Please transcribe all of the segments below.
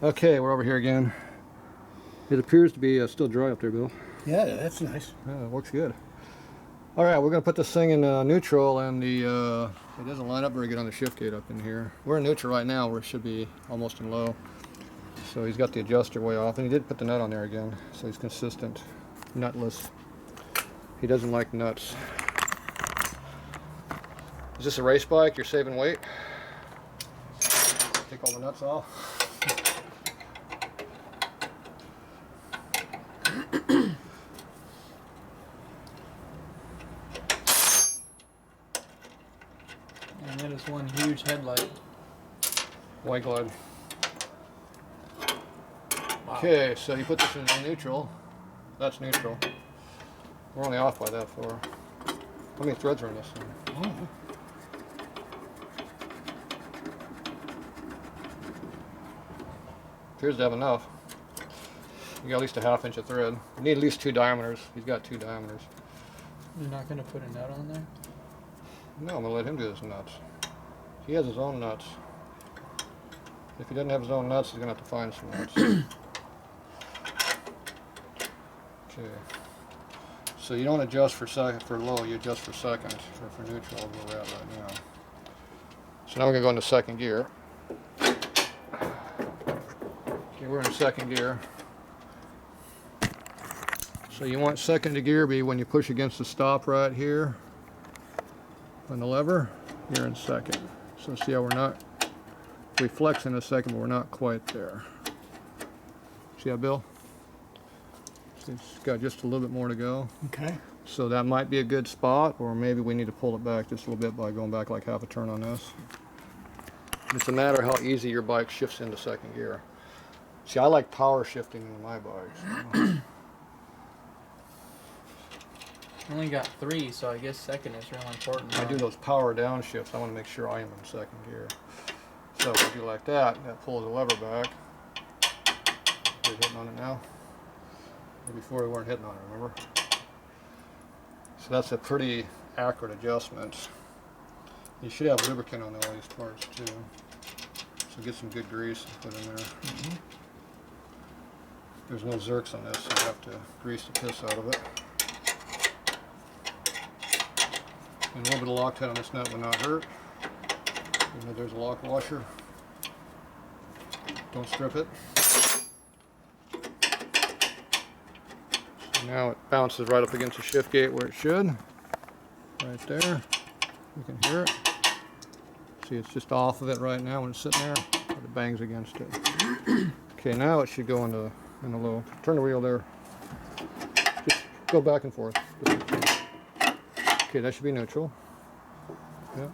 Okay, we're over here again. It appears to be still dry up there, Bill. Yeah, that's nice. Yeah, it works good. All right, we're going to put this thing in neutral, and it doesn't line up very good on the shift gate up in here. We're in neutral right now, where it should be almost in low. So he's got the adjuster way off, and he did put the nut on there again, so he's consistent, nutless. He doesn't like nuts. Is this a race bike? You're saving weight? Take all the nuts off. And that is one huge headlight. White glide. Wow. Okay, so you put this in neutral. That's neutral. We're only off by that far. How many threads are in this thing? Oh. Appears to have enough. You got at least a ½ inch of thread. You need at least 2 diameters. He's got 2 diameters. You're not going to put a nut on there? No, I'm going to let him do his nuts. He has his own nuts. If he doesn't have his own nuts, he's going to have to find some nuts. Okay. So you don't adjust for low, you adjust for second, or for neutral, where we're at right now. So now we're going to go into second gear. Okay, we're in second gear. So you want second gear be when you push against the stop right here on the lever, you're in second. So see how we're not, we flex in a second, but we're not quite there. See that, Bill? It's got just a little bit more to go. Okay. So that might be a good spot, or maybe we need to pull it back just a little bit by going back like ½ a turn on this. It's a matter of how easy your bike shifts into second gear. See, I like power shifting in my bikes. I only got 3, so I guess second is real important. I do those power down shifts. I want to make sure I am in second gear. So if you do like that, that pulls the lever back. We're hitting on it now. Before we weren't hitting on it, remember? So that's a pretty accurate adjustment. You should have lubricant on all these parts too. So get some good grease and put in there. Mm-hmm. There's no zerks on this, so you have to grease the piss out of it. And a little bit of Loctite on this nut would not hurt. Even though there's a lock washer. Don't strip it. Now it bounces right up against the shift gate where it should. Right there. You can hear it. See, it's just off of it right now when it's sitting there, but it bangs against it. Okay, now it should go in the low. Turn the wheel there. Just go back and forth. Okay, that should be neutral. Yep.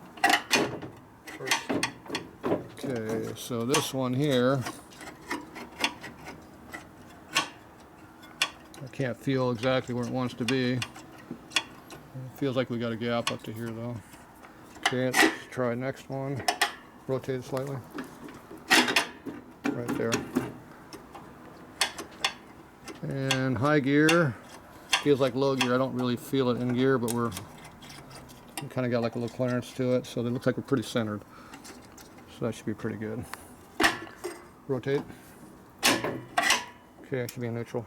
Okay, so this one here, I can't feel exactly where it wants to be. It feels like we got a gap up to here though. Okay, let's try next one. Rotate it slightly. Right there. And high gear, feels like low gear. I don't really feel it in gear, but we kind of got like a little clearance to it, so it looks like we're pretty centered. So that should be pretty good. Rotate. Okay, I should be in neutral.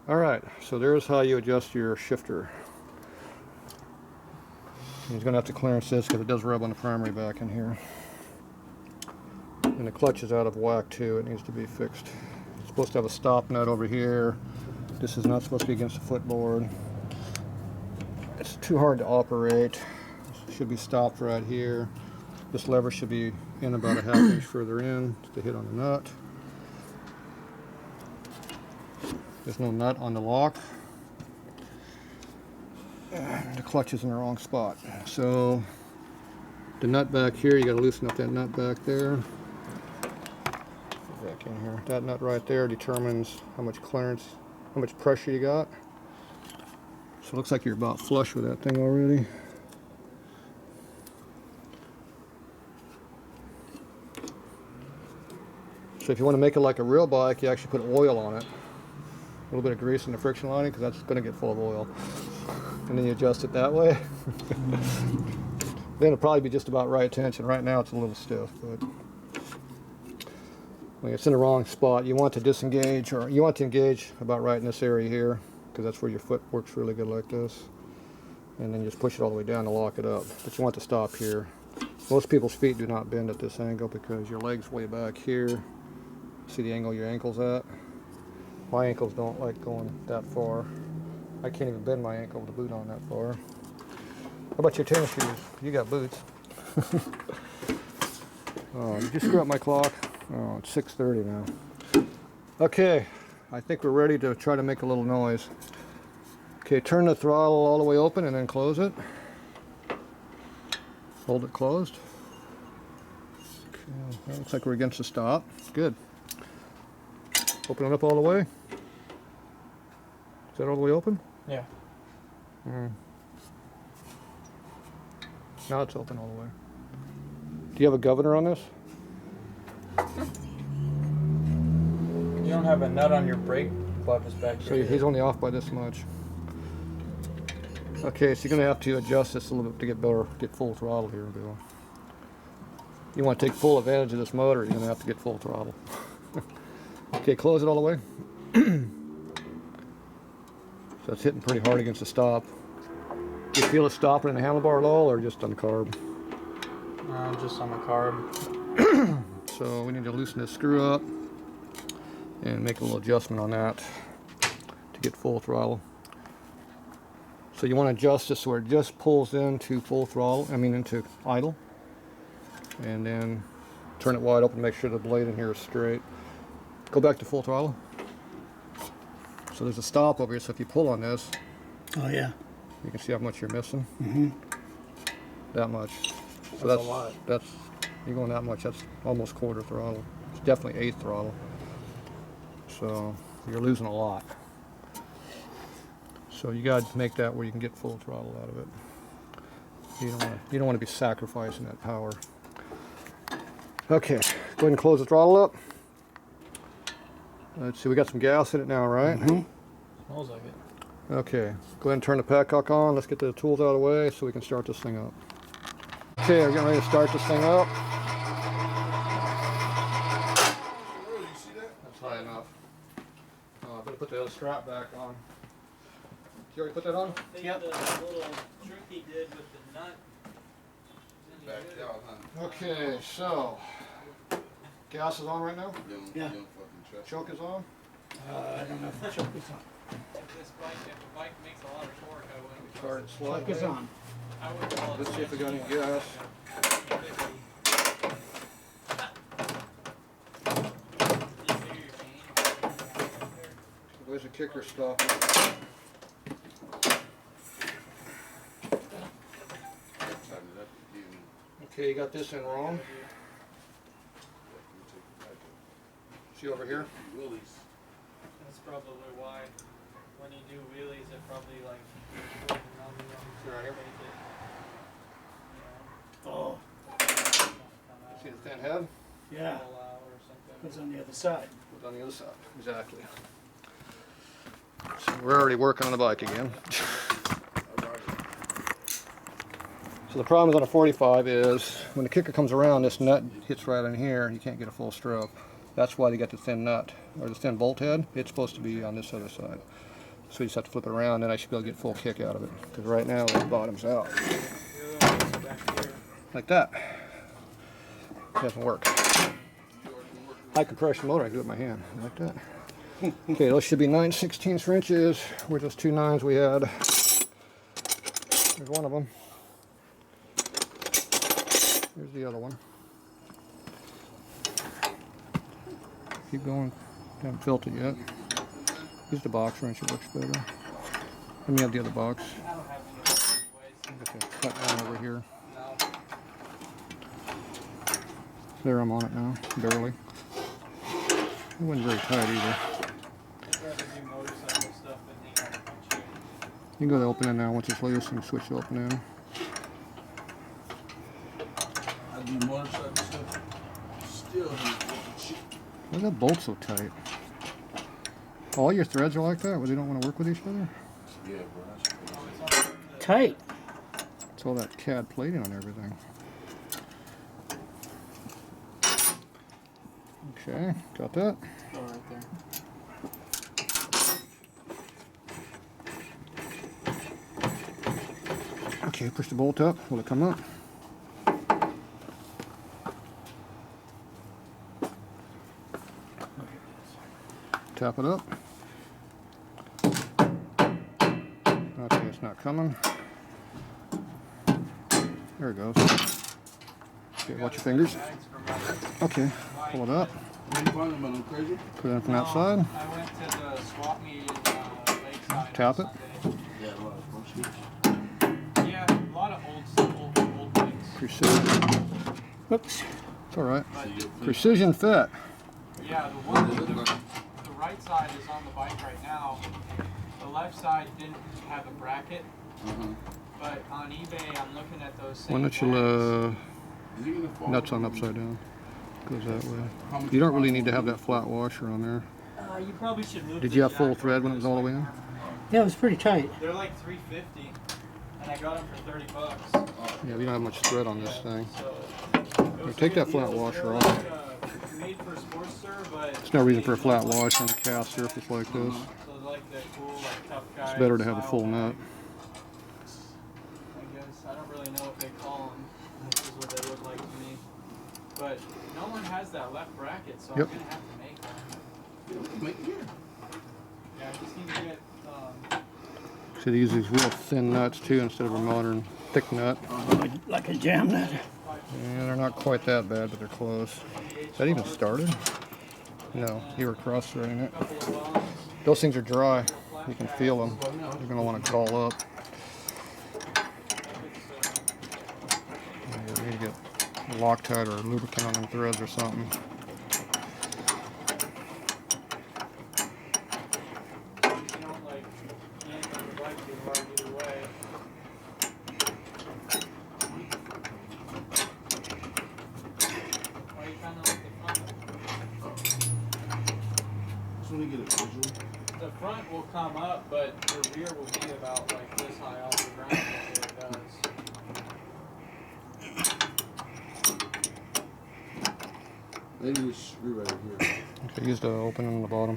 Alright, so there's how you adjust your shifter. He's going to have to clearance this because it does rub on the primary back in here. And the clutch is out of whack too, it needs to be fixed. It's supposed to have a stop nut over here. This is not supposed to be against the footboard. It's too hard to operate. It should be stopped right here. This lever should be in about a ½ inch further in to hit on the nut. There's no nut on the lock. And the clutch is in the wrong spot. So the nut back here, you got to loosen up that nut back there. Back in here. That nut right there determines how much clearance, how much pressure you got. So it looks like you're about flush with that thing already. So if you want to make it like a real bike, you actually put oil on it. A little bit of grease in the friction lining because that's going to get full of oil. And then you adjust it that way. Then it'll probably be just about right tension. Right now it's a little stiff, but When it's in the wrong spot, you want to disengage, or you want to engage about right in this area here, because that's where your foot works really good like this. And then just push it all the way down to lock it up. But you want to stop here. Most people's feet do not bend at this angle because your leg's way back here. See the angle your ankle's at? My ankles don't like going that far. I can't even bend my ankle with a boot on that far. How about your tennis shoes? You got boots. Oh, did you screw up my clock? Oh, it's 6:30 now. Okay, I think we're ready to try to make a little noise. Okay, turn the throttle all the way open and then close it. Hold it closed. Okay, that looks like we're against the stop. Good. Open it up all the way. Is that all the way open? Yeah. Now it's open all the way. Do you have a governor on this? You don't have a nut on your brake button back So here. he's only off by this much. Okay, so you're gonna have to adjust this a little bit to get full throttle here, Bill. You want to take full advantage of this motor, you're gonna have to get full throttle. Okay, close it all the way. So it's hitting pretty hard against the stop. Do you feel it stopping in the handlebar at all, or just on the carb? Just on the carb. So we need to loosen this screw up and make a little adjustment on that to get full throttle. So you want to adjust this where it just pulls into full throttle, into idle. And then turn it wide open, make sure the blade in here is straight. Go back to full throttle. So there's a stop over here, so if you pull on this, Oh yeah. you can see how much you're missing. Mm-hmm. That much. So That's a lot. You're going that much, that's almost quarter throttle. It's definitely eighth throttle. So you're losing a lot. So you got to make that where you can get full throttle out of it. You don't want to be sacrificing that power. Okay, go ahead and close the throttle up. Let's see, we got some gas in it now, right? Mm-hmm. Smells like it. Okay, go ahead and turn the petcock on. Let's get the tools out of the way so we can start this thing up. Okay, we're getting ready to start this thing up. That's high enough. I better put the other strap back on. Did you already put that on? Yep. The little trick he did with the nut. Okay, so gas is on right now? Yeah. Choke is on? I don't know if the choke is on. If a bike makes a lot of torque, I wouldn't. Start it Choke is slightly. on. I wouldn't call it. Let's see if we got any gas. Where's the kicker stop? Okay, you got this in wrong. See over here? That's probably why when you do wheelies, it probably Right here. Oh, See the thin head? yeah. Goes on the other side. Put it on the other side. Exactly. So we're already working on the bike again. So the problem on a 45 is when the kicker comes around, this nut hits right in here, you can't get a full stroke. That's why they got the thin nut, or the thin bolt head. It's supposed to be on this other side. So you just have to flip it around, then I should be able to get full kick out of it. Because right now the bottom's out. Like that. Doesn't work. High compression motor, I do it with my hand, like that. Okay, those should be 9/16 inches. Where's those 2 9s we had? There's one of them. Here's the other one. Keep going. Haven't filled it yet. Use the box wrench, it looks better. Let me have the other box. Okay, cut one over here. There, I'm on it now, barely. It wasn't very tight either. You can go to open it now once it's loose and switch to open in. I do motorcycle stuff. Still Why is that bolt so tight? All your threads are like that, where they don't want to work with each other? yeah, bro. Tight. It's all that CAD plating on everything. Okay, got that? Oh, right there. Okay, push the bolt up. Will it come up? Tap it up. Okay, it's not coming. There it goes. Okay, watch your fingers. Okay, pull it up. Where you find them, man? I'm crazy. Put it in from that side. I went to the swap meet in Lakeside. Tap it. Yeah, a lot of force. Yeah, a lot of old things. Precision. Oops. It's all right. But Precision fit. yeah, the right side is on the bike right now. The left side didn't have a bracket, but on eBay I'm looking at those same Why don't you bags. Is he gonna fall? nuts on upside down? Goes that way. How much You don't really need to have that flat washer on there. You probably should move. Did the you have full jack thread over when it was this all the way. way in? Yeah, it was pretty tight. They're like $350, and I got them for $30. Yeah, we don't have much thread on this thing. So Here, take that flat washer off. Made for Sportster, but There's no reason for a flat wash on a cast surface like this. so like the cool, like tough guy. It's better to have a style full bag. nut. I guess I don't really know what they call them. This is what they look like to me. But no one has that left bracket, so Yep. I'm gonna have to make one. Make it here. Yeah, I just need to get. So they use these real thin nuts too instead of a modern thick nut. Like a jam nut. Yeah, they're not quite that bad, but they're close. Is that even started? No, you were cross-threading it. Couple of bonds. Those things are dry. You can feel them. You're going to want to call up. You need to get Loctite or lubricant on them threads or something. You don't like yank on the bike too hard either way. Why you kind of like the front? Just want to get a visual. The front will come up, but the rear will be about like this high off the ground before it does. Maybe we screw right here. Okay, use the opening on the bottom.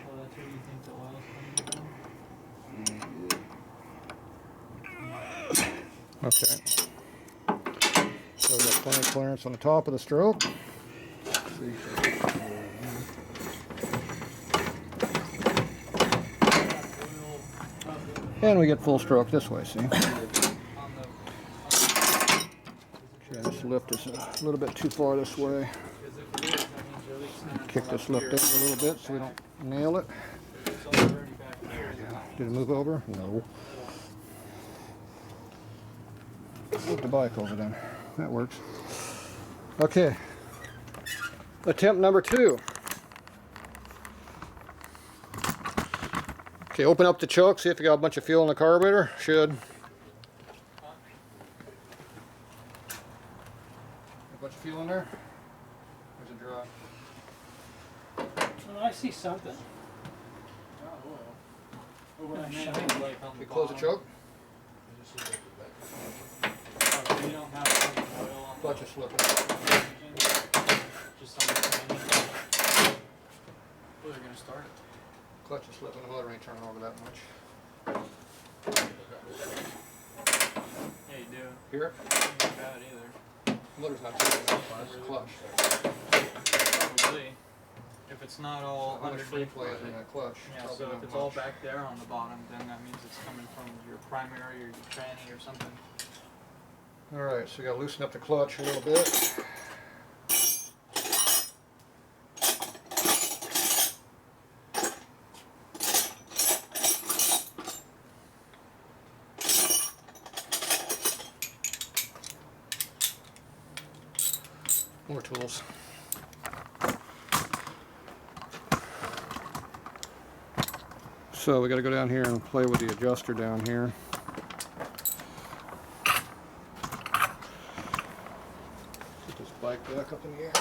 Well, that's where you think the oil's coming from? Okay. So we got plenty of clearance on the top of the stroke. And we get full stroke this way, see? Okay, just lift this a little bit too far this way. Kick this lift over a little bit so we don't nail it. Did it move over? No. Move the bike over then. That works. Okay. Attempt number 2. Okay, open up the choke, see if you got a bunch of fuel in the carburetor. Should. A bunch of fuel in there? Or is it dry? Well, I see something. We close the choke. You don't have any oil on Clutch is slipping. just on the training. Oh, they're gonna start it. Clutch is slipping. The motor ain't turning over that much. Yeah, you do. Hear it? Not bad either. Motor's not turning that much. It's clutch. Probably. If it's not all How much free underneath. play is in that clutch? Yeah, Probably so not if it's all much. back there on the bottom, then that means it's coming from your primary or your tranny or something. Alright, so we gotta loosen up the clutch a little bit. More tools. So we gotta go down here and play with the adjuster down here. Put this bike back up in the air.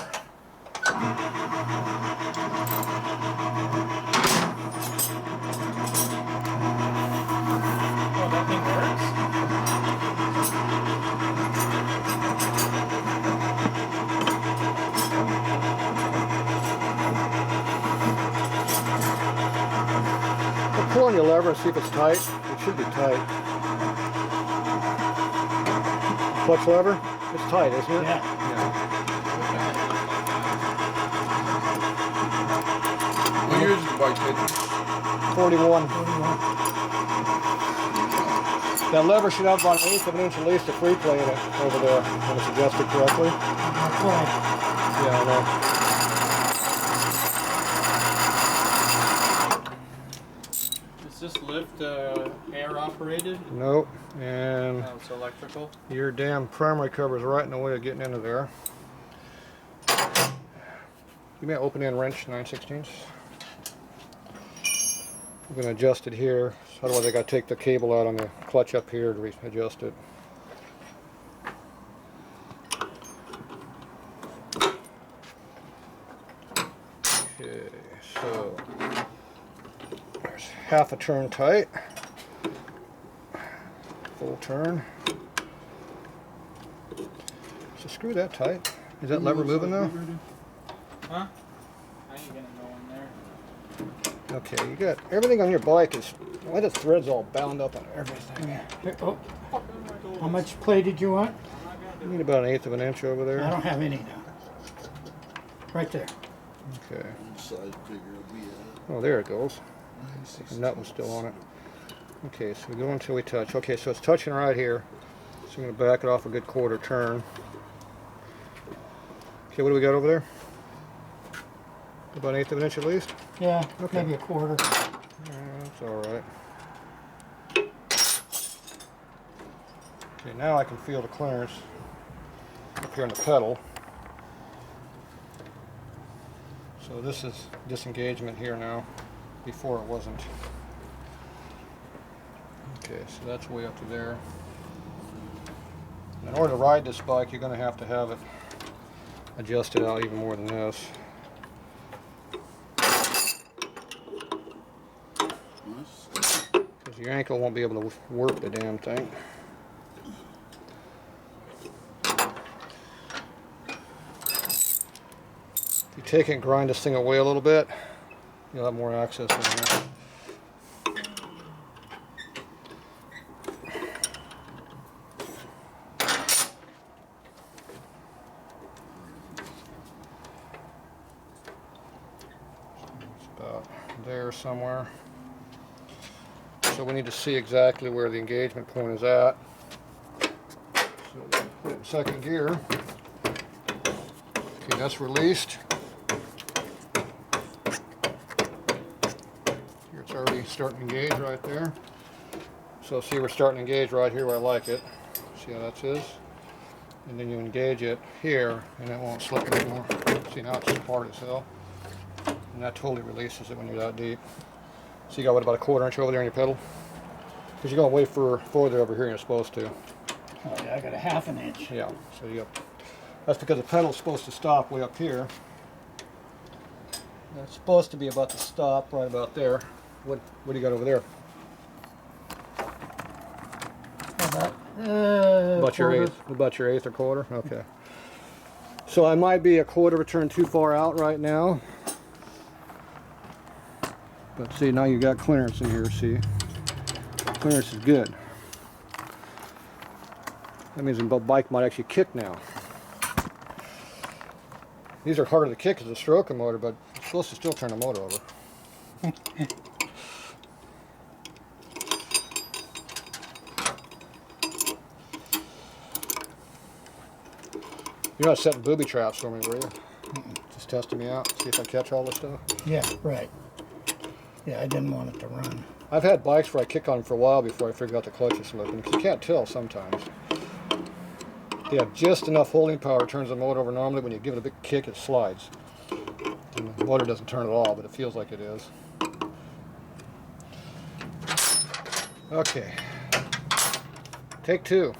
Oh, that thing works? pull on your lever and see if it's tight. It should be tight. Clutch lever? It's tight, isn't it? Yeah. What year is the bike hit? 41. That lever should have about 1/8 of an inch at least of free play in it over there when it's adjusted correctly. That's right. Yeah, I know. Is this lift air operated? Nope. And No, it's electrical. your damn primary cover is right in the way of getting into there. Give me an open end wrench, 9/16. I'm going to adjust it here. Otherwise I got to take the cable out on the clutch up here to adjust it. Okay, so there's half a turn tight. Full turn. So screw that tight. Is that lever moving now? Huh? How you gonna go in there? Okay, you got everything on your bike is, why the thread's all bound up on everything. Yeah. Oh, how much play did you want? You need about 1/8 of an inch over I there. don't have any now. Right there. Okay. Side figure will be at. Oh, there it goes. The nut was still on it. Okay, so we go until we touch. Okay, so it's touching right here. So I'm going to back it off a good quarter turn. Okay, what do we got over there? About 1/8 of an inch at least? Yeah, Okay. maybe a quarter. That's alright. Okay, now I can feel the clearance up here on the pedal. So this is disengagement here now. Before it wasn't. Okay, so that's way up to there. In order to ride this bike, you're going to have it adjusted out even more than this. Because your ankle won't be able to work the damn thing. If you take it and grind this thing away a little bit, you'll have more access in here. It's about there somewhere. So we need to see exactly where the engagement point is at. So put it in second gear. Okay, that's released. Here it's already starting to engage right there. So see, we're starting to engage right here where I like it. See how that is? And then you engage it here and it won't slip anymore. See, now it's hard as hell. And that totally releases it when you're that deep. So you got what, about a quarter inch over there on your pedal? Because you're going way further over here than you're supposed to. Oh yeah, I got a 1/2 inch. Yeah, so you got, that's because the pedal's supposed to stop way up here. It's supposed to be about to stop right about there. What do you got over there? About your Quarter. eighth, about your eighth or quarter. Okay. So I might be a quarter of a turn too far out right now. But see, now you got clearance in here. See, clearance is good. That means the bike might actually kick now. These are harder to kick as a stroker motor, but it's supposed to still turn the motor over. You're not setting booby traps for me, were you? Just testing me out, see if I catch all this stuff. Yeah, right. Yeah, I didn't want it to run. I've had bikes where I kick on them for a while before I figured out the clutch is slipping, because you can't tell sometimes. They have just enough holding power, it turns the motor over normally. When you give it a big kick, it slides. And the motor doesn't turn at all, but it feels like it is. Okay. Take two.